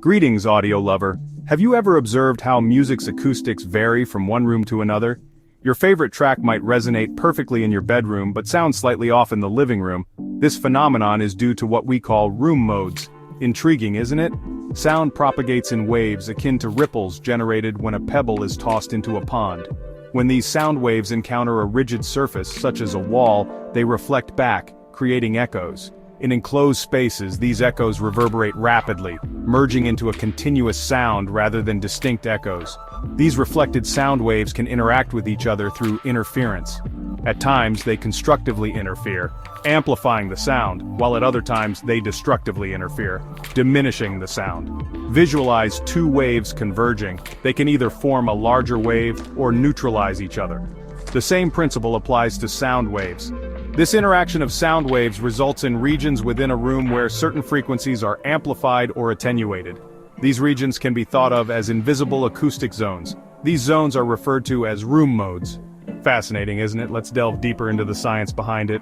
Greetings, audio lover. Have you ever observed how music's acoustics vary from one room to another? Your favorite track might resonate perfectly in your bedroom but sound slightly off in the living room. This phenomenon is due to what we call room modes. Intriguing, isn't it? Sound propagates in waves akin to ripples generated when a pebble is tossed into a pond. When these sound waves encounter a rigid surface, such as a wall, they reflect back, creating echoes. In enclosed spaces, these echoes reverberate rapidly, merging into a continuous sound rather than distinct echoes. These reflected sound waves can interact with each other through interference. At times, they constructively interfere, amplifying the sound, while at other times they destructively interfere, diminishing the sound. Visualize two waves converging. They can either form a larger wave or neutralize each other. The same principle applies to sound waves. This interaction of sound waves results in regions within a room where certain frequencies are amplified or attenuated. These regions can be thought of as invisible acoustic zones. These zones are referred to as room modes. Fascinating, isn't it? Let's delve deeper into the science behind it.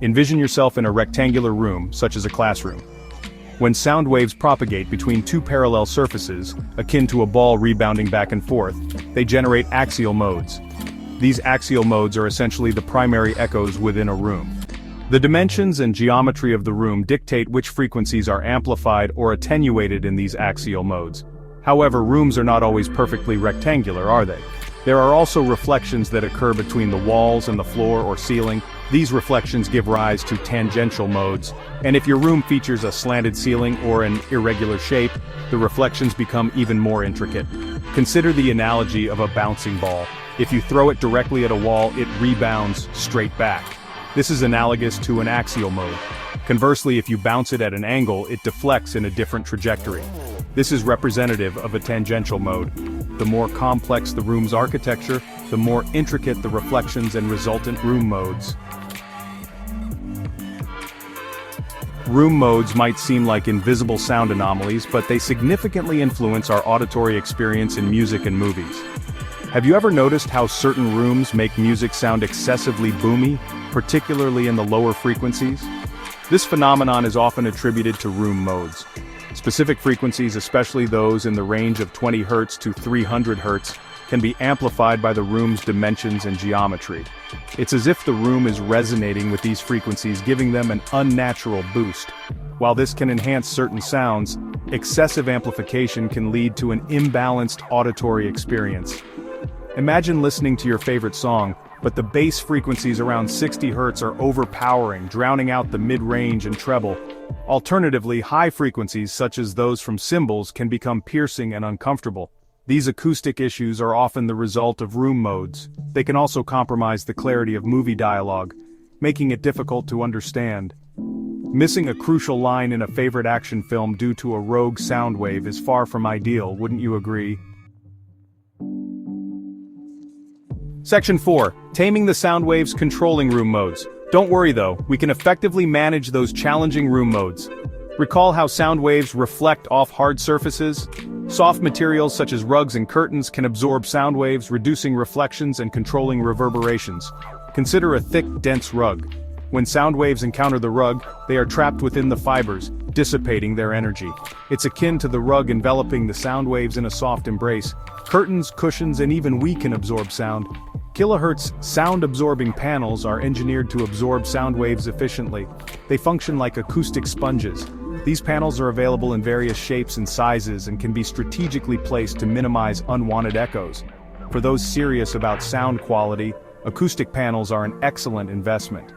Envision yourself in a rectangular room, such as a classroom. When sound waves propagate between two parallel surfaces, akin to a ball rebounding back and forth, they generate axial modes. These axial modes are essentially the primary echoes within a room. The dimensions and geometry of the room dictate which frequencies are amplified or attenuated in these axial modes. However, rooms are not always perfectly rectangular, are they? There are also reflections that occur between the walls and the floor or ceiling. These reflections give rise to tangential modes, and if your room features a slanted ceiling or an irregular shape, the reflections become even more intricate. Consider the analogy of a bouncing ball. If you throw it directly at a wall, it rebounds straight back. This is analogous to an axial mode. Conversely, if you bounce it at an angle, it deflects in a different trajectory. This is representative of a tangential mode. The more complex the room's architecture, the more intricate the reflections and resultant room modes. Room modes might seem like invisible sound anomalies, but they significantly influence our auditory experience in music and movies. Have you ever noticed how certain rooms make music sound excessively boomy, particularly in the lower frequencies? This phenomenon is often attributed to room modes. Specific frequencies, especially those in the range of 20 Hz to 300 Hz, can be amplified by the room's dimensions and geometry. It's as if the room is resonating with these frequencies, giving them an unnatural boost. While this can enhance certain sounds, excessive amplification can lead to an imbalanced auditory experience. Imagine listening to your favorite song, but the bass frequencies around 60 Hz are overpowering, drowning out the mid-range and treble. Alternatively, high frequencies such as those from cymbals can become piercing and uncomfortable. These acoustic issues are often the result of room modes. They can also compromise the clarity of movie dialogue, making it difficult to understand. Missing a crucial line in a favorite action film due to a rogue sound wave is far from ideal, wouldn't you agree? Section 4. Taming the sound waves, controlling room modes. Don't worry though, we can effectively manage those challenging room modes. Recall how sound waves reflect off hard surfaces? Soft materials such as rugs and curtains can absorb sound waves, reducing reflections and controlling reverberations. Consider a thick, dense rug. When sound waves encounter the rug, they are trapped within the fibers, dissipating their energy. It's akin to the rug enveloping the sound waves in a soft embrace. Curtains, cushions, and even we can absorb sound. Kilohertz sound-absorbing panels are engineered to absorb sound waves efficiently. They function like acoustic sponges. These panels are available in various shapes and sizes and can be strategically placed to minimize unwanted echoes. For those serious about sound quality, acoustic panels are an excellent investment.